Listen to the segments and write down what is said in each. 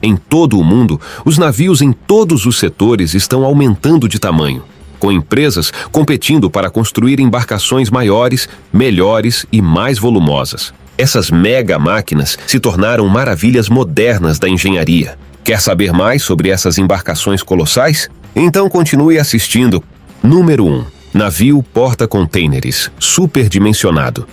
Em todo o mundo, os navios em todos os setores estão aumentando de tamanho, com empresas competindo para construir embarcações maiores, melhores e mais volumosas. Essas mega máquinas se tornaram maravilhas modernas da engenharia. Quer saber mais sobre essas embarcações colossais? Então continue assistindo. Número 1. Navio porta-contêineres, superdimensionado.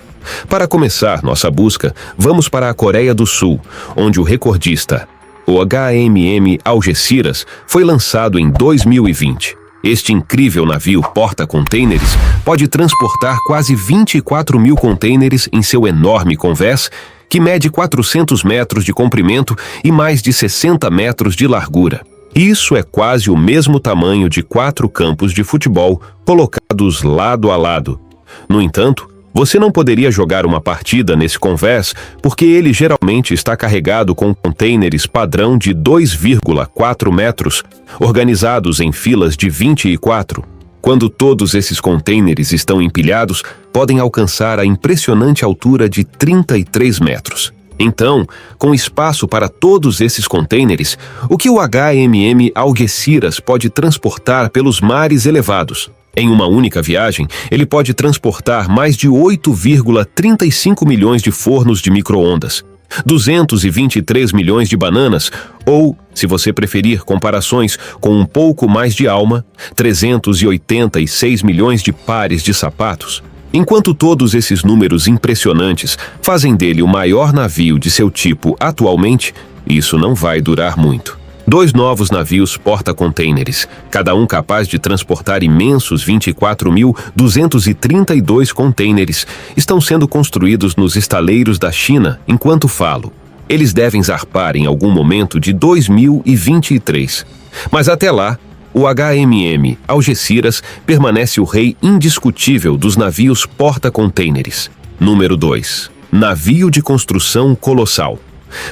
Para começar nossa busca, vamos para a Coreia do Sul, onde o recordista, o HMM Algeciras, foi lançado em 2020. Este incrível navio porta-contêineres pode transportar quase 24 mil contêineres em seu enorme convés, que mede 400 metros de comprimento e mais de 60 metros de largura. Isso é quase o mesmo tamanho de 4 campos de futebol colocados lado a lado. No entanto, você não poderia jogar uma partida nesse convés porque ele geralmente está carregado com contêineres padrão de 2,4 metros, organizados em filas de 24. Quando todos esses contêineres estão empilhados, podem alcançar a impressionante altura de 33 metros. Então, com espaço para todos esses contêineres, o que o HMM Algeciras pode transportar pelos mares elevados? Em uma única viagem, ele pode transportar mais de 8,35 milhões de fornos de micro-ondas, 223 milhões de bananas ou, se você preferir comparações com um pouco mais de alma, 386 milhões de pares de sapatos. Enquanto todos esses números impressionantes fazem dele o maior navio de seu tipo atualmente, isso não vai durar muito. 2 novos navios porta-contêineres, cada um capaz de transportar imensos 24.232 contêineres, estão sendo construídos nos estaleiros da China enquanto falo. Eles devem zarpar em algum momento de 2023. Mas até lá, o HMM Algeciras permanece o rei indiscutível dos navios porta-contêineres. Número 2. Navio de construção colossal.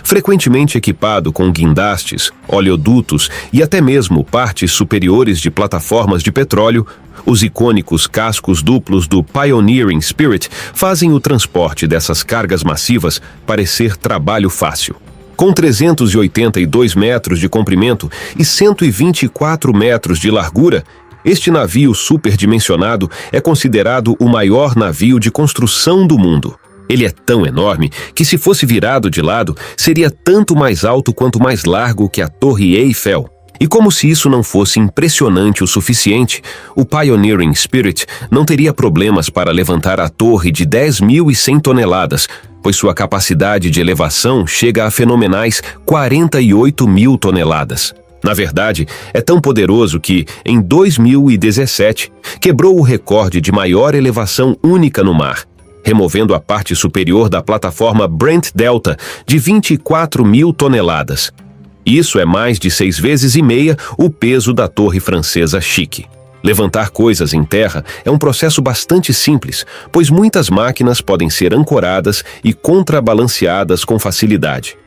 Frequentemente equipado com guindastes, oleodutos e até mesmo partes superiores de plataformas de petróleo, os icônicos cascos duplos do Pioneering Spirit fazem o transporte dessas cargas massivas parecer trabalho fácil. Com 382 metros de comprimento e 124 metros de largura, este navio superdimensionado é considerado o maior navio de construção do mundo. Ele é tão enorme que, se fosse virado de lado, seria tanto mais alto quanto mais largo que a Torre Eiffel. E como se isso não fosse impressionante o suficiente, o Pioneering Spirit não teria problemas para levantar a torre de 10.100 toneladas, pois sua capacidade de elevação chega a fenomenais 48.000 toneladas. Na verdade, é tão poderoso que, em 2017, quebrou o recorde de maior elevação única no mar, removendo a parte superior da plataforma Brent Delta de 24.000 toneladas. Isso é mais de 6,5 vezes o peso da torre francesa Chique. Levantar coisas em terra é um processo bastante simples, pois muitas máquinas podem ser ancoradas e contrabalanceadas com facilidade.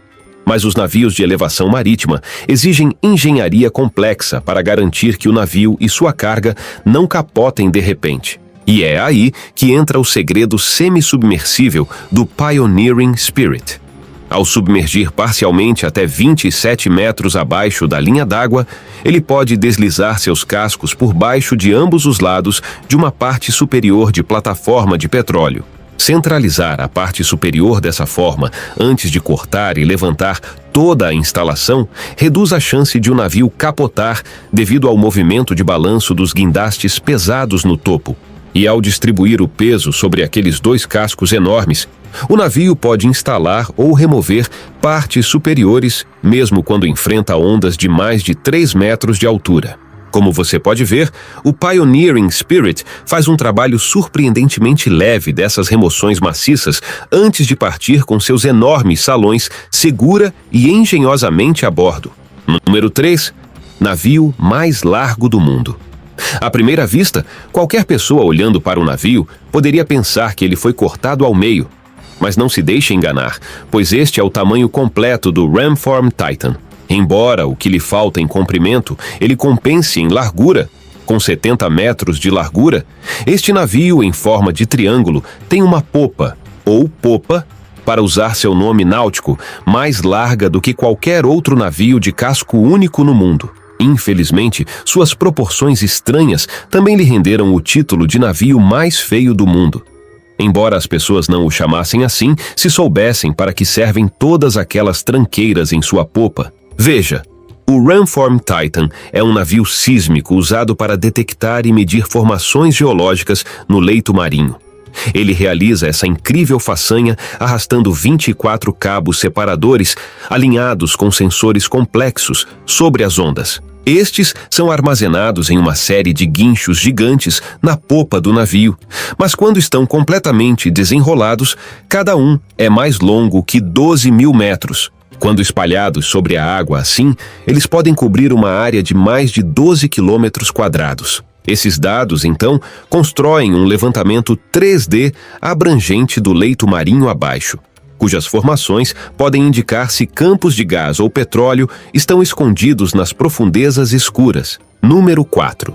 Mas os navios de elevação marítima exigem engenharia complexa para garantir que o navio e sua carga não capotem de repente. E é aí que entra o segredo semi-submersível do Pioneering Spirit. Ao submergir parcialmente até 27 metros abaixo da linha d'água, ele pode deslizar seus cascos por baixo de ambos os lados de uma parte superior de plataforma de petróleo. Centralizar a parte superior dessa forma antes de cortar e levantar toda a instalação reduz a chance de o navio capotar devido ao movimento de balanço dos guindastes pesados no topo. E ao distribuir o peso sobre aqueles 2 cascos enormes, o navio pode instalar ou remover partes superiores, mesmo quando enfrenta ondas de mais de 3 metros de altura. Como você pode ver, o Pioneering Spirit faz um trabalho surpreendentemente leve dessas remoções maciças antes de partir com seus enormes salões segura e engenhosamente a bordo. Número 3. Navio mais largo do mundo. À primeira vista, qualquer pessoa olhando para o navio poderia pensar que ele foi cortado ao meio. Mas não se deixe enganar, pois este é o tamanho completo do Ramform Titan. Embora o que lhe falta em comprimento, ele compense em largura. Com 70 metros de largura, este navio em forma de triângulo tem uma popa, ou popa, para usar seu nome náutico, mais larga do que qualquer outro navio de casco único no mundo. Infelizmente, suas proporções estranhas também lhe renderam o título de navio mais feio do mundo. Embora as pessoas não o chamassem assim, se soubessem para que servem todas aquelas tranqueiras em sua popa. Veja, o Ramform Titan é um navio sísmico usado para detectar e medir formações geológicas no leito marinho. Ele realiza essa incrível façanha arrastando 24 cabos separadores alinhados com sensores complexos sobre as ondas. Estes são armazenados em uma série de guinchos gigantes na popa do navio, mas quando estão completamente desenrolados, cada um é mais longo que 12.000 metros. Quando espalhados sobre a água assim, eles podem cobrir uma área de mais de 12 quilômetros quadrados. Esses dados, então, constroem um levantamento 3D abrangente do leito marinho abaixo, cujas formações podem indicar se campos de gás ou petróleo estão escondidos nas profundezas escuras. Número 4.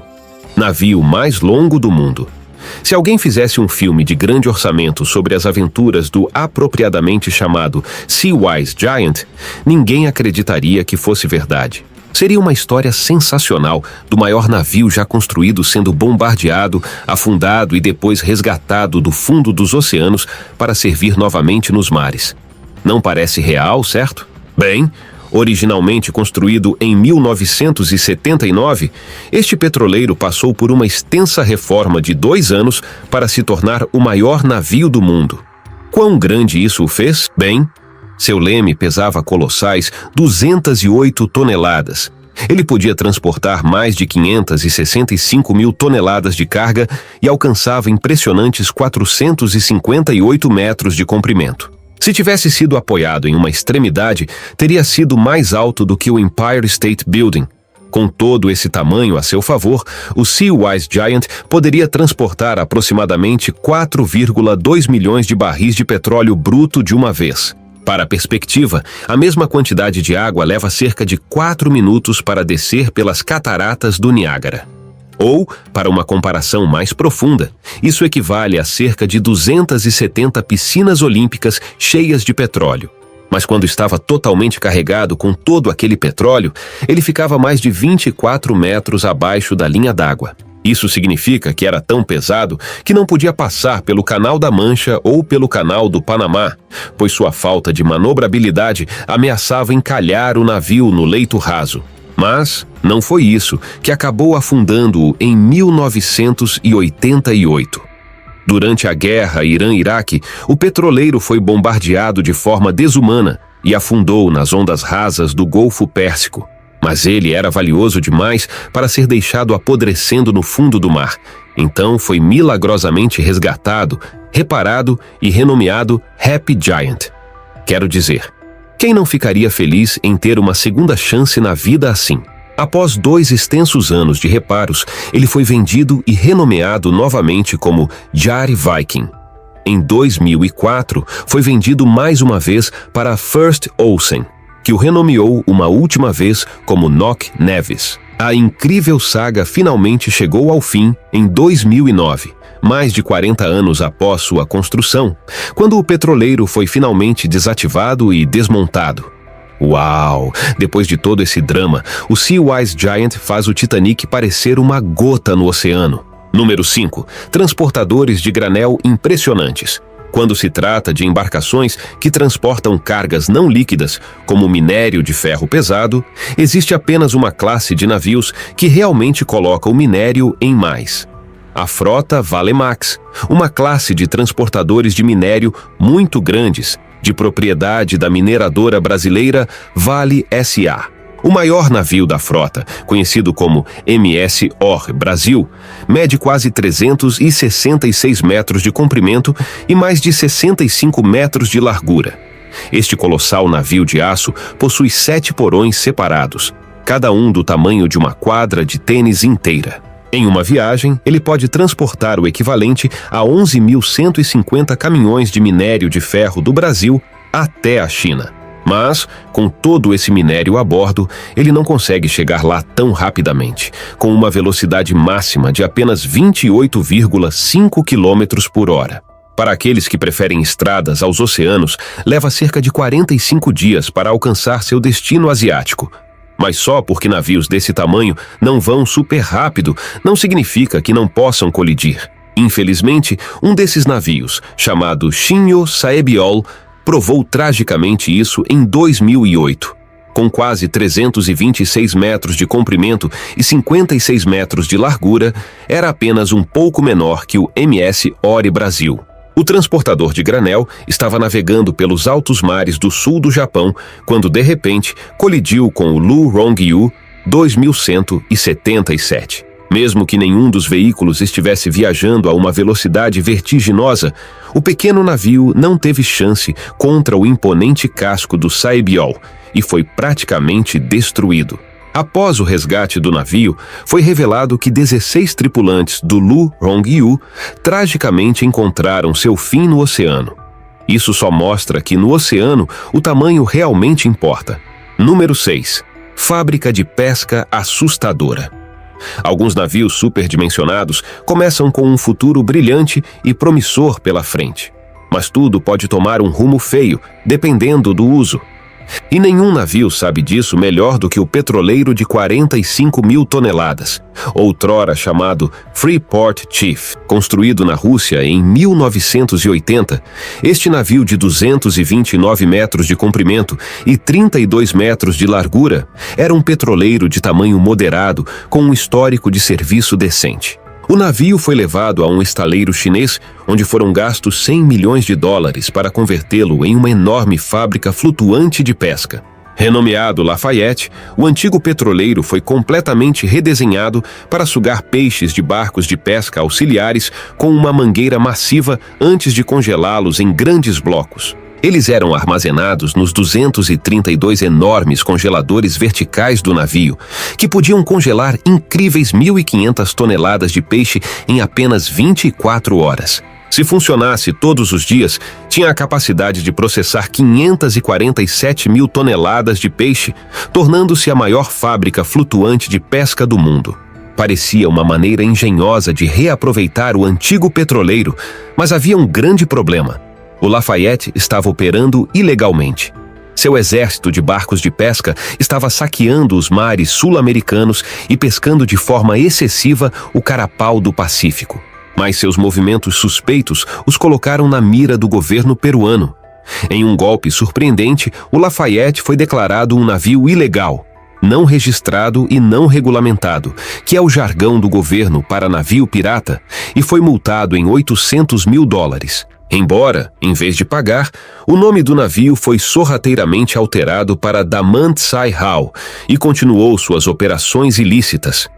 Navio mais longo do mundo. Se alguém fizesse um filme de grande orçamento sobre as aventuras do apropriadamente chamado Seawise Giant, ninguém acreditaria que fosse verdade. Seria uma história sensacional do maior navio já construído sendo bombardeado, afundado e depois resgatado do fundo dos oceanos para servir novamente nos mares. Não parece real, certo? Bem, originalmente construído em 1979, este petroleiro passou por uma extensa reforma de 2 anos para se tornar o maior navio do mundo. Quão grande isso o fez? Bem, seu leme pesava colossais 208 toneladas. Ele podia transportar mais de 565.000 toneladas de carga e alcançava impressionantes 458 metros de comprimento. Se tivesse sido apoiado em uma extremidade, teria sido mais alto do que o Empire State Building. Com todo esse tamanho a seu favor, o Seawise Giant poderia transportar aproximadamente 4,2 milhões de barris de petróleo bruto de uma vez. Para a perspectiva, a mesma quantidade de água leva cerca de 4 minutos para descer pelas cataratas do Niágara. Ou, para uma comparação mais profunda, isso equivale a cerca de 270 piscinas olímpicas cheias de petróleo. Mas quando estava totalmente carregado com todo aquele petróleo, ele ficava mais de 24 metros abaixo da linha d'água. Isso significa que era tão pesado que não podia passar pelo Canal da Mancha ou pelo Canal do Panamá, pois sua falta de manobrabilidade ameaçava encalhar o navio no leito raso. Mas não foi isso que acabou afundando-o em 1988. Durante a guerra Irã-Iraque, o petroleiro foi bombardeado de forma desumana e afundou nas ondas rasas do Golfo Pérsico. Mas ele era valioso demais para ser deixado apodrecendo no fundo do mar. Então foi milagrosamente resgatado, reparado e renomeado Happy Giant. Quero dizer, quem não ficaria feliz em ter uma segunda chance na vida assim? Após 2 extensos anos de reparos, ele foi vendido e renomeado novamente como Jari Viking. Em 2004, foi vendido mais uma vez para a First Olsen, que o renomeou uma última vez como Knock Nevis. A incrível saga finalmente chegou ao fim em 2009, mais de 40 anos após sua construção, quando o petroleiro foi finalmente desativado e desmontado. Uau! Depois de todo esse drama, o Seawise Giant faz o Titanic parecer uma gota no oceano. Número 5. Transportadores de granel impressionantes. Quando se trata de embarcações que transportam cargas não líquidas, como minério de ferro pesado, existe apenas uma classe de navios que realmente coloca o minério em mais. A frota Valemax, uma classe de transportadores de minério muito grandes, de propriedade da mineradora brasileira Vale S.A. O maior navio da frota, conhecido como MS OR Brasil, mede quase 366 metros de comprimento e mais de 65 metros de largura. Este colossal navio de aço possui 7 porões separados, cada um do tamanho de uma quadra de tênis inteira. Em uma viagem, ele pode transportar o equivalente a 11.150 caminhões de minério de ferro do Brasil até a China. Mas, com todo esse minério a bordo, ele não consegue chegar lá tão rapidamente, com uma velocidade máxima de apenas 28,5 km por hora. Para aqueles que preferem estradas aos oceanos, leva cerca de 45 dias para alcançar seu destino asiático. Mas só porque navios desse tamanho não vão super rápido, não significa que não possam colidir. Infelizmente, um desses navios, chamado Shinyo Saebiol, provou tragicamente isso em 2008. Com quase 326 metros de comprimento e 56 metros de largura, era apenas um pouco menor que o MS Ori Brasil. O transportador de granel estava navegando pelos altos mares do sul do Japão quando, de repente, colidiu com o Lu Rongyu 2177. Mesmo que nenhum dos veículos estivesse viajando a uma velocidade vertiginosa, o pequeno navio não teve chance contra o imponente casco do Saebiol e foi praticamente destruído. Após o resgate do navio, foi revelado que 16 tripulantes do Lu Rongyu tragicamente encontraram seu fim no oceano. Isso só mostra que no oceano o tamanho realmente importa. Número 6. Fábrica de pesca assustadora. Alguns navios superdimensionados começam com um futuro brilhante e promissor pela frente. Mas tudo pode tomar um rumo feio, dependendo do uso. E nenhum navio sabe disso melhor do que o petroleiro de 45 mil toneladas, outrora chamado Freeport Chief. Construído na Rússia em 1980, este navio de 229 metros de comprimento e 32 metros de largura era um petroleiro de tamanho moderado com um histórico de serviço decente. O navio foi levado a um estaleiro chinês, onde foram gastos 100 milhões de dólares para convertê-lo em uma enorme fábrica flutuante de pesca. Renomeado Lafayette, o antigo petroleiro foi completamente redesenhado para sugar peixes de barcos de pesca auxiliares com uma mangueira massiva antes de congelá-los em grandes blocos. Eles eram armazenados nos 232 enormes congeladores verticais do navio, que podiam congelar incríveis 1.500 toneladas de peixe em apenas 24 horas. Se funcionasse todos os dias, tinha a capacidade de processar 547 mil toneladas de peixe, tornando-se a maior fábrica flutuante de pesca do mundo. Parecia uma maneira engenhosa de reaproveitar o antigo petroleiro, mas havia um grande problema. O Lafayette estava operando ilegalmente. Seu exército de barcos de pesca estava saqueando os mares sul-americanos e pescando de forma excessiva o carapau do Pacífico. Mas seus movimentos suspeitos os colocaram na mira do governo peruano. Em um golpe surpreendente, o Lafayette foi declarado um navio ilegal, não registrado e não regulamentado, que é o jargão do governo para navio pirata, e foi multado em 800 mil dólares. Embora, em vez de pagar, o nome do navio foi sorrateiramente alterado para Damant Sai Hao e continuou suas operações ilícitas.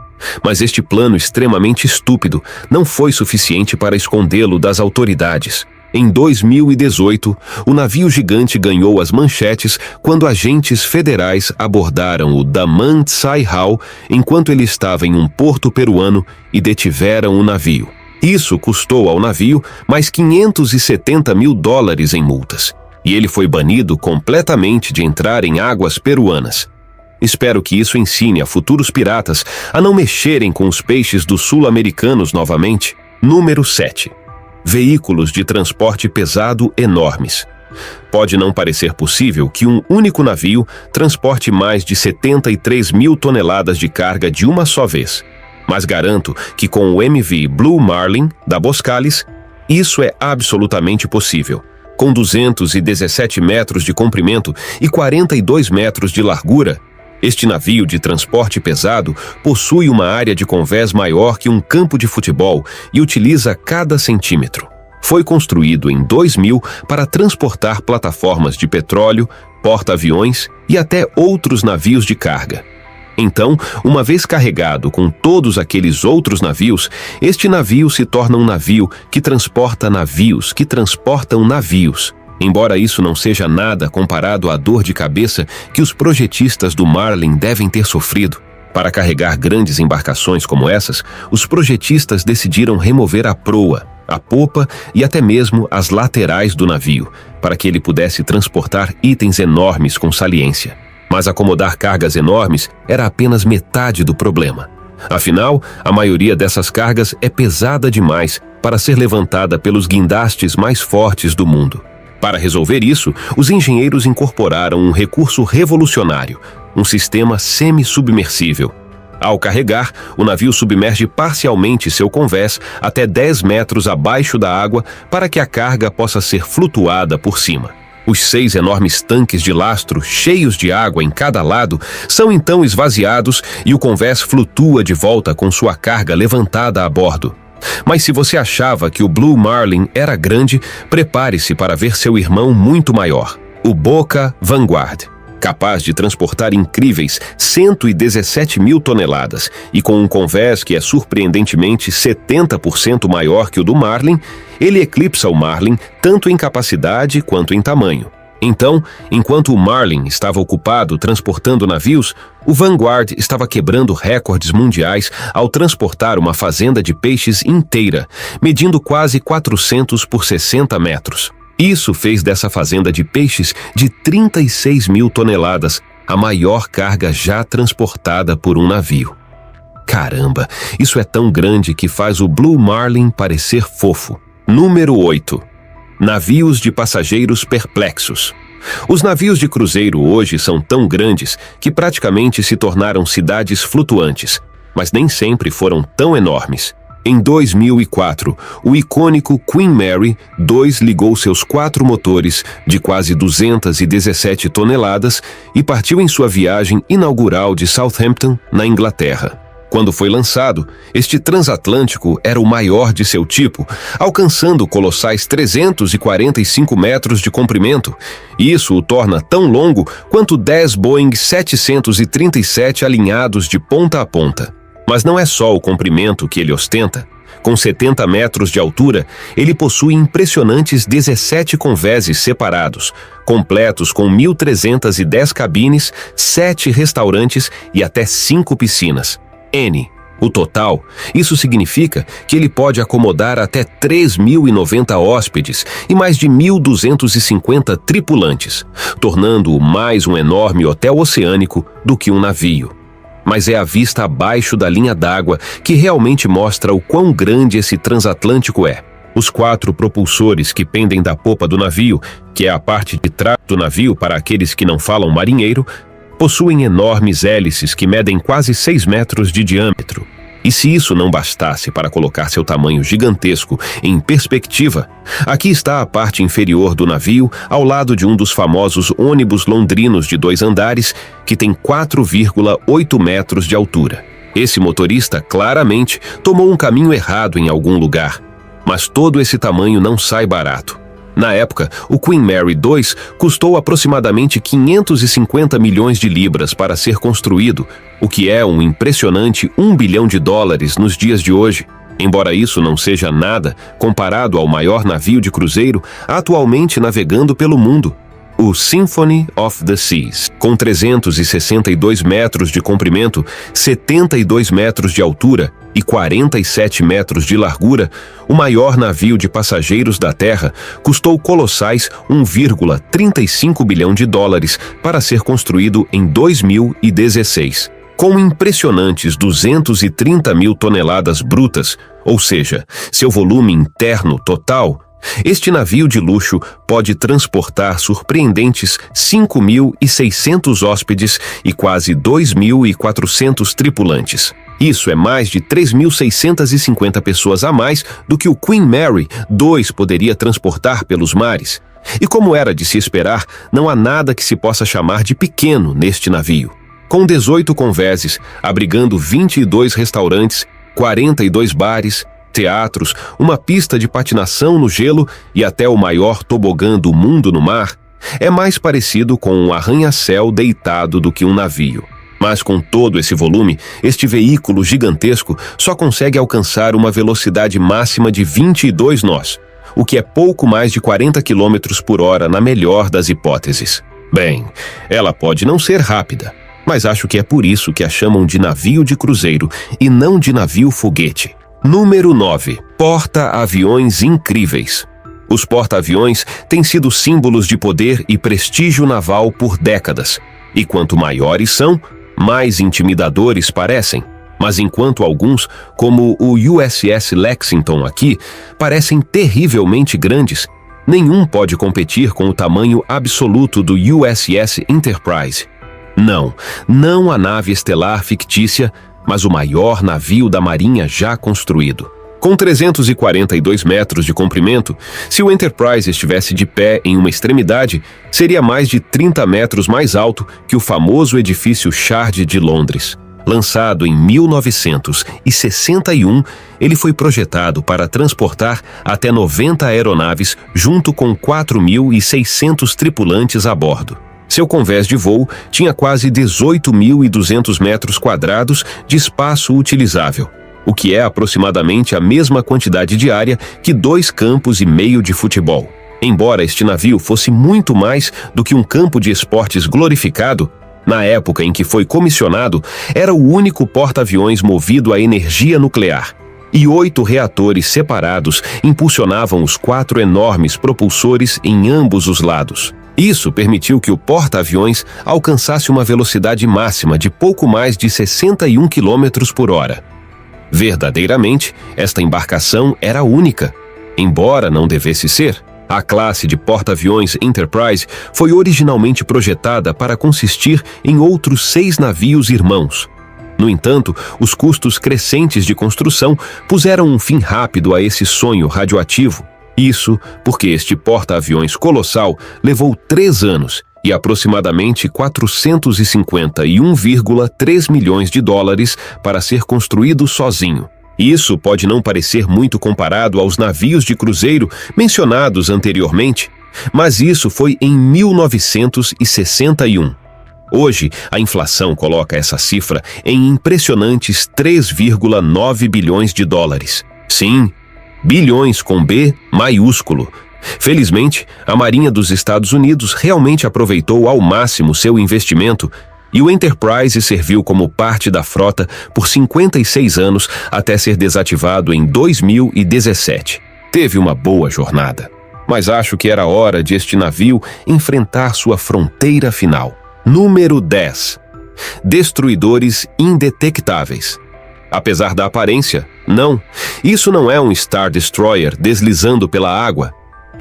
Mas este plano extremamente estúpido não foi suficiente para escondê-lo das autoridades. Em 2018, o navio gigante ganhou as manchetes quando agentes federais abordaram o Damant Sai Hao enquanto ele estava em um porto peruano e detiveram o navio. Isso custou ao navio mais 570 mil dólares em multas, e ele foi banido completamente de entrar em águas peruanas. Espero que isso ensine a futuros piratas a não mexerem com os peixes dos sul-americanos novamente. Número 7. Veículos de transporte pesado enormes. Pode não parecer possível que um único navio transporte mais de 73 mil toneladas de carga de uma só vez. Mas garanto que com o MV Blue Marlin, da Boskalis, isso é absolutamente possível. Com 217 metros de comprimento e 42 metros de largura, este navio de transporte pesado possui uma área de convés maior que um campo de futebol e utiliza cada centímetro. Foi construído em 2000 para transportar plataformas de petróleo, porta-aviões e até outros navios de carga. Então, uma vez carregado com todos aqueles outros navios, este navio se torna um navio que transporta navios que transportam navios. Embora isso não seja nada comparado à dor de cabeça que os projetistas do Marlin devem ter sofrido. Para carregar grandes embarcações como essas, os projetistas decidiram remover a proa, a popa e até mesmo as laterais do navio, para que ele pudesse transportar itens enormes com saliência. Mas acomodar cargas enormes era apenas metade do problema. Afinal, a maioria dessas cargas é pesada demais para ser levantada pelos guindastes mais fortes do mundo. Para resolver isso, os engenheiros incorporaram um recurso revolucionário, um sistema semi-submersível. Ao carregar, o navio submerge parcialmente seu convés até 10 metros abaixo da água para que a carga possa ser flutuada por cima. Os 6 enormes tanques de lastro, cheios de água em cada lado, são então esvaziados e o convés flutua de volta com sua carga levantada a bordo. Mas se você achava que o Blue Marlin era grande, prepare-se para ver seu irmão muito maior, o Boca Vanguard. Capaz de transportar incríveis 117 mil toneladas e com um convés que é surpreendentemente 70% maior que o do Marlin, ele eclipsa o Marlin tanto em capacidade quanto em tamanho. Então, enquanto o Marlin estava ocupado transportando navios, o Vanguard estava quebrando recordes mundiais ao transportar uma fazenda de peixes inteira, medindo quase 400 por 60 metros. Isso fez dessa fazenda de peixes de 36 mil toneladas a maior carga já transportada por um navio. Caramba, isso é tão grande que faz o Blue Marlin parecer fofo. Número 8. Navios de passageiros perplexos. Os navios de cruzeiro hoje são tão grandes que praticamente se tornaram cidades flutuantes, mas nem sempre foram tão enormes. Em 2004, o icônico Queen Mary 2 ligou seus 4 motores de quase 217 toneladas e partiu em sua viagem inaugural de Southampton, na Inglaterra. Quando foi lançado, este transatlântico era o maior de seu tipo, alcançando colossais 345 metros de comprimento. Isso o torna tão longo quanto 10 Boeing 737 alinhados de ponta a ponta. Mas não é só o comprimento que ele ostenta. Com 70 metros de altura, ele possui impressionantes 17 convéses separados, completos com 1.310 cabines, 7 restaurantes e até 5 piscinas. O total, isso significa que ele pode acomodar até 3.090 hóspedes e mais de 1.250 tripulantes, tornando-o mais um enorme hotel oceânico do que um navio. Mas é a vista abaixo da linha d'água que realmente mostra o quão grande esse transatlântico é. Os 4 propulsores que pendem da popa do navio, que é a parte de trás do navio para aqueles que não falam marinheiro, possuem enormes hélices que medem quase 6 metros de diâmetro. E se isso não bastasse para colocar seu tamanho gigantesco em perspectiva, aqui está a parte inferior do navio, ao lado de um dos famosos ônibus londrinos de 2 andares, que tem 4,8 metros de altura. Esse motorista claramente tomou um caminho errado em algum lugar, mas todo esse tamanho não sai barato. Na época, o Queen Mary 2 custou aproximadamente 550 milhões de libras para ser construído, o que é um impressionante $1 bilhão nos dias de hoje. Embora isso não seja nada comparado ao maior navio de cruzeiro atualmente navegando pelo mundo, o Symphony of the Seas, com 362 metros de comprimento, 72 metros de altura e 47 metros de largura, o maior navio de passageiros da Terra custou colossais $1,35 bilhão para ser construído em 2016. Com impressionantes 230 mil toneladas brutas, ou seja, seu volume interno total, este navio de luxo pode transportar surpreendentes 5.600 hóspedes e quase 2.400 tripulantes. Isso é mais de 3.650 pessoas a mais do que o Queen Mary 2 poderia transportar pelos mares. E como era de se esperar, não há nada que se possa chamar de pequeno neste navio. Com 18 convéses, abrigando 22 restaurantes, 42 bares, teatros, uma pista de patinação no gelo e até o maior tobogã do mundo no mar, é mais parecido com um arranha-céu deitado do que um navio. Mas com todo esse volume, este veículo gigantesco só consegue alcançar uma velocidade máxima de 22 nós, o que é pouco mais de 40 km por hora na melhor das hipóteses. Bem, ela pode não ser rápida, mas acho que é por isso que a chamam de navio de cruzeiro e não de navio foguete. Número 9. Porta-aviões incríveis. Os porta-aviões têm sido símbolos de poder e prestígio naval por décadas, e quanto maiores são, mais intimidadores parecem. Mas enquanto alguns, como o USS Lexington aqui, parecem terrivelmente grandes, nenhum pode competir com o tamanho absoluto do USS Enterprise. Não a nave estelar fictícia, mas o maior navio da Marinha já construído. Com 342 metros de comprimento, se o Enterprise estivesse de pé em uma extremidade, seria mais de 30 metros mais alto que o famoso edifício Shard de Londres. Lançado em 1961, ele foi projetado para transportar até 90 aeronaves junto com 4.600 tripulantes a bordo. Seu convés de voo tinha quase 18.200 metros quadrados de espaço utilizável, o que é aproximadamente a mesma quantidade de área que 2,5 campos de futebol. Embora este navio fosse muito mais do que um campo de esportes glorificado, na época em que foi comissionado, era o único porta-aviões movido a energia nuclear, e 8 reatores separados impulsionavam os 4 enormes propulsores em ambos os lados. Isso permitiu que o porta-aviões alcançasse uma velocidade máxima de pouco mais de 61 km por hora. Verdadeiramente, esta embarcação era única, embora não devesse ser. A classe de porta-aviões Enterprise foi originalmente projetada para consistir em outros 6 navios irmãos. No entanto, os custos crescentes de construção puseram um fim rápido a esse sonho radioativo. Isso porque este porta-aviões colossal levou 3 anos e aproximadamente 451,3 milhões de dólares para ser construído sozinho. Isso pode não parecer muito comparado aos navios de cruzeiro mencionados anteriormente, mas isso foi em 1961. Hoje, a inflação coloca essa cifra em impressionantes 3,9 bilhões de dólares. Sim, bilhões com B maiúsculo. Felizmente, a Marinha dos Estados Unidos realmente aproveitou ao máximo seu investimento e o Enterprise serviu como parte da frota por 56 anos até ser desativado em 2017. Teve uma boa jornada, mas acho que era hora de este navio enfrentar sua fronteira final. Número 10. Destruidores indetectáveis. Apesar da aparência, isso não é um Star Destroyer deslizando pela água.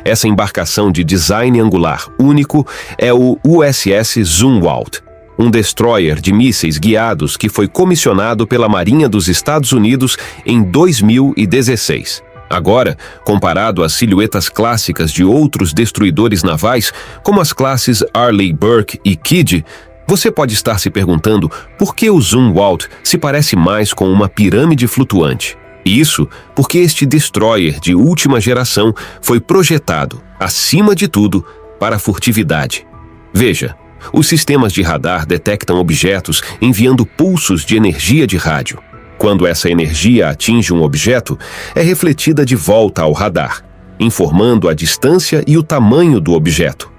Essa embarcação de design angular único é o USS Zumwalt, um destroyer de mísseis guiados que foi comissionado pela Marinha dos Estados Unidos em 2016. Agora, comparado às silhuetas clássicas de outros destruidores navais, como as classes Arleigh Burke e Kidd, você pode estar se perguntando por que o Zumwalt se parece mais com uma pirâmide flutuante. Isso porque este destroyer de última geração foi projetado, acima de tudo, para a furtividade. Veja, os sistemas de radar detectam objetos enviando pulsos de energia de rádio. Quando essa energia atinge um objeto, é refletida de volta ao radar, informando a distância e o tamanho do objeto.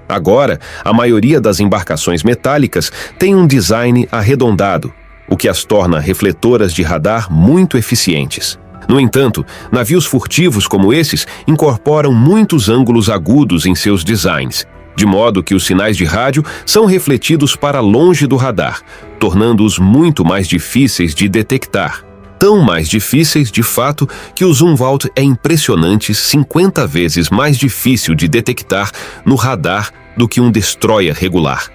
Agora, a maioria das embarcações metálicas tem um design arredondado, o que as torna refletoras de radar muito eficientes. No entanto, navios furtivos como esses incorporam muitos ângulos agudos em seus designs, de modo que os sinais de rádio são refletidos para longe do radar, tornando-os muito mais difíceis de detectar. Tão mais difíceis, de fato, que o Zumwalt é impressionante 50 vezes mais difícil de detectar no radar do que um destroyer regular.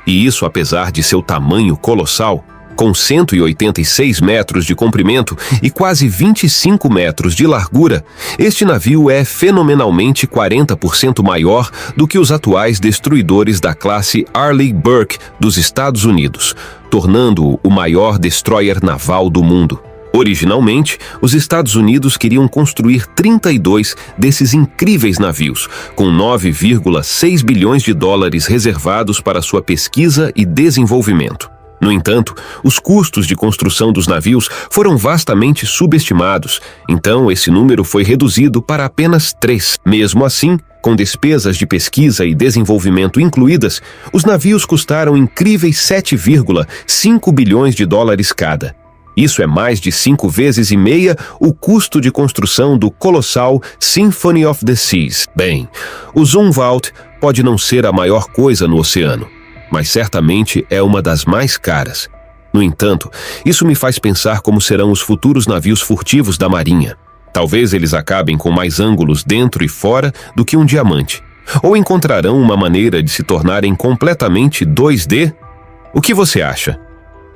E isso apesar de seu tamanho colossal. Com 186 metros de comprimento e quase 25 metros de largura, este navio é fenomenalmente 40% maior do que os atuais destruidores da classe Arleigh Burke dos Estados Unidos, tornando-o o maior destroyer naval do mundo. Originalmente, os Estados Unidos queriam construir 32 desses incríveis navios, com 9,6 bilhões de dólares reservados para sua pesquisa e desenvolvimento. No entanto, os custos de construção dos navios foram vastamente subestimados, então esse número foi reduzido para apenas 3. Mesmo assim, com despesas de pesquisa e desenvolvimento incluídas, os navios custaram incríveis 7,5 bilhões de dólares cada. Isso é mais de 5,5 vezes o custo de construção do colossal Symphony of the Seas. Bem, o Zumwalt pode não ser a maior coisa no oceano, mas certamente é uma das mais caras. No entanto, isso me faz pensar como serão os futuros navios furtivos da Marinha. Talvez eles acabem com mais ângulos dentro e fora do que um diamante. Ou encontrarão uma maneira de se tornarem completamente 2D? O que você acha?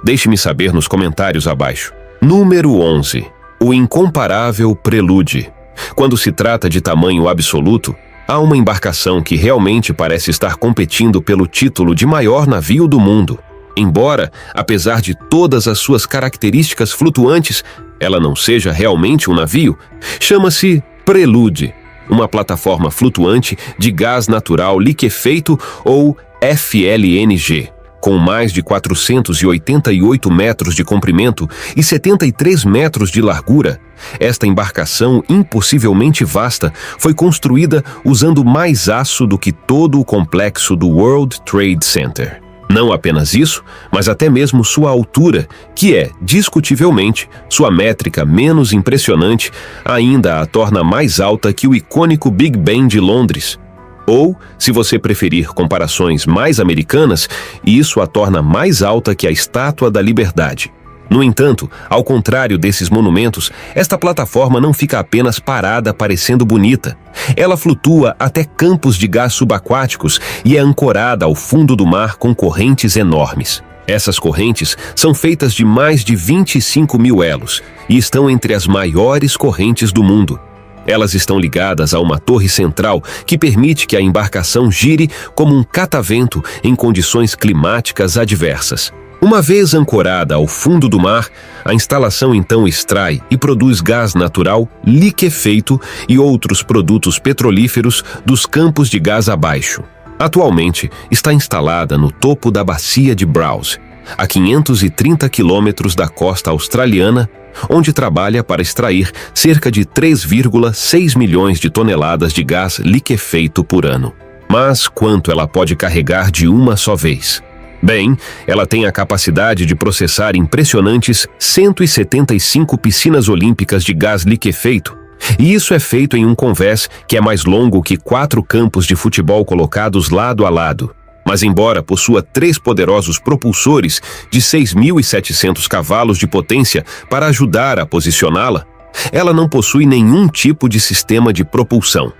Deixe-me saber nos comentários abaixo. Número 11. O incomparável Prelude. Quando se trata de tamanho absoluto, há uma embarcação que realmente parece estar competindo pelo título de maior navio do mundo. Embora, apesar de todas as suas características flutuantes, ela não seja realmente um navio, chama-se Prelude, uma plataforma flutuante de gás natural liquefeito ou FLNG, com mais de 488 metros de comprimento e 73 metros de largura. Esta embarcação impossivelmente vasta foi construída usando mais aço do que todo o complexo do World Trade Center. Não apenas isso, mas até mesmo sua altura, que é, discutivelmente, sua métrica menos impressionante, ainda a torna mais alta que o icônico Big Ben de Londres. Ou, se você preferir comparações mais americanas, isso a torna mais alta que a Estátua da Liberdade. No entanto, ao contrário desses monumentos, esta plataforma não fica apenas parada parecendo bonita. Ela flutua até campos de gás subaquáticos e é ancorada ao fundo do mar com correntes enormes. Essas correntes são feitas de mais de 25 mil elos e estão entre as maiores correntes do mundo. Elas estão ligadas a uma torre central que permite que a embarcação gire como um catavento em condições climáticas adversas. Uma vez ancorada ao fundo do mar, a instalação então extrai e produz gás natural liquefeito e outros produtos petrolíferos dos campos de gás abaixo. Atualmente, está instalada no topo da bacia de Browse, a 530 quilômetros da costa australiana, onde trabalha para extrair cerca de 3,6 milhões de toneladas de gás liquefeito por ano. Mas quanto ela pode carregar de uma só vez? Bem, ela tem a capacidade de processar impressionantes 175 piscinas olímpicas de gás liquefeito, e isso é feito em um convés que é mais longo que 4 campos de futebol colocados lado a lado. Mas embora possua 3 poderosos propulsores de 6.700 cavalos de potência para ajudar a posicioná-la, ela não possui nenhum tipo de sistema de propulsão.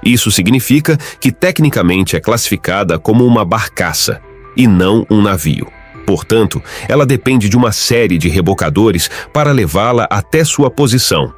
Isso significa que tecnicamente é classificada como uma barcaça, e não um navio. Portanto, ela depende de uma série de rebocadores para levá-la até sua posição.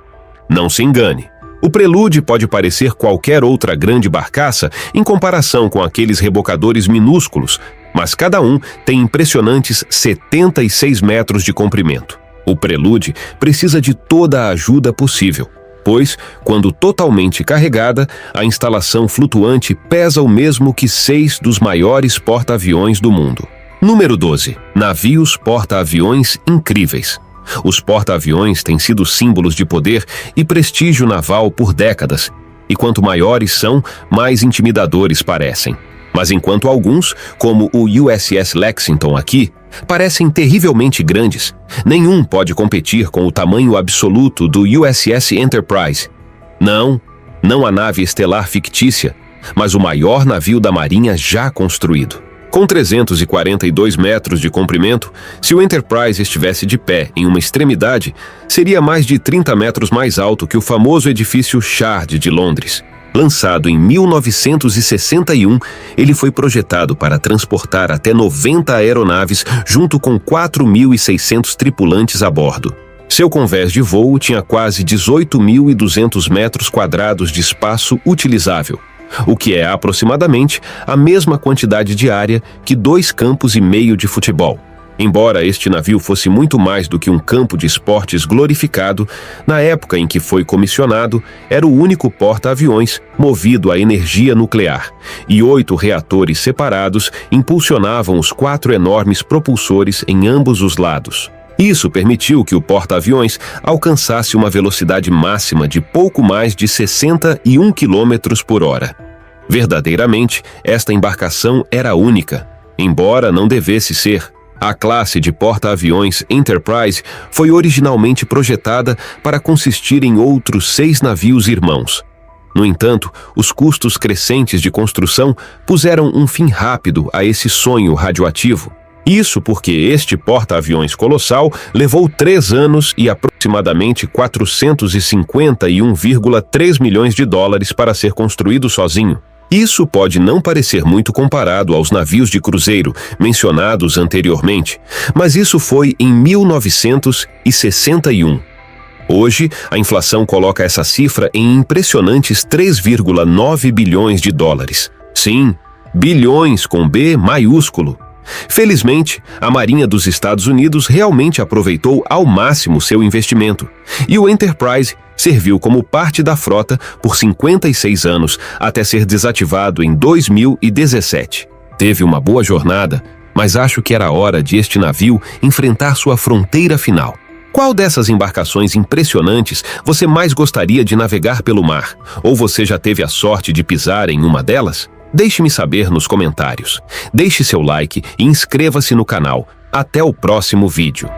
Não se engane. O Prelude pode parecer qualquer outra grande barcaça em comparação com aqueles rebocadores minúsculos, mas cada um tem impressionantes 76 metros de comprimento. O Prelude precisa de toda a ajuda possível, pois, quando totalmente carregada, a instalação flutuante pesa o mesmo que 6 dos maiores porta-aviões do mundo. Número 12. Navios porta-aviões incríveis. Os porta-aviões têm sido símbolos de poder e prestígio naval por décadas, e quanto maiores são, mais intimidadores parecem. Mas enquanto alguns, como o USS Lexington aqui, parecem terrivelmente grandes, nenhum pode competir com o tamanho absoluto do USS Enterprise. Não a nave estelar fictícia, mas o maior navio da Marinha já construído. Com 342 metros de comprimento, se o Enterprise estivesse de pé em uma extremidade, seria mais de 30 metros mais alto que o famoso edifício Shard de Londres. Lançado em 1961, ele foi projetado para transportar até 90 aeronaves junto com 4.600 tripulantes a bordo. Seu convés de voo tinha quase 18.200 metros quadrados de espaço utilizável, o que é aproximadamente a mesma quantidade de área que 2,5 campos de futebol. Embora este navio fosse muito mais do que um campo de esportes glorificado, na época em que foi comissionado, era o único porta-aviões movido a energia nuclear, e 8 reatores separados impulsionavam os 4 enormes propulsores em ambos os lados. Isso permitiu que o porta-aviões alcançasse uma velocidade máxima de pouco mais de 61 km por hora. Verdadeiramente, esta embarcação era única, embora não devesse ser. A classe de porta-aviões Enterprise foi originalmente projetada para consistir em outros 6 navios irmãos. No entanto, os custos crescentes de construção puseram um fim rápido a esse sonho radioativo. Isso porque este porta-aviões colossal levou 3 anos e aproximadamente 451,3 milhões de dólares para ser construído sozinho. Isso pode não parecer muito comparado aos navios de cruzeiro mencionados anteriormente, mas isso foi em 1961. Hoje, a inflação coloca essa cifra em impressionantes 3,9 bilhões de dólares. Sim, bilhões com B maiúsculo. Felizmente, a Marinha dos Estados Unidos realmente aproveitou ao máximo seu investimento, e o Enterprise serviu como parte da frota por 56 anos até ser desativado em 2017. Teve uma boa jornada, mas acho que era hora de este navio enfrentar sua fronteira final. Qual dessas embarcações impressionantes você mais gostaria de navegar pelo mar? Ou você já teve a sorte de pisar em uma delas? Deixe-me saber nos comentários. Deixe seu like e inscreva-se no canal. Até o próximo vídeo.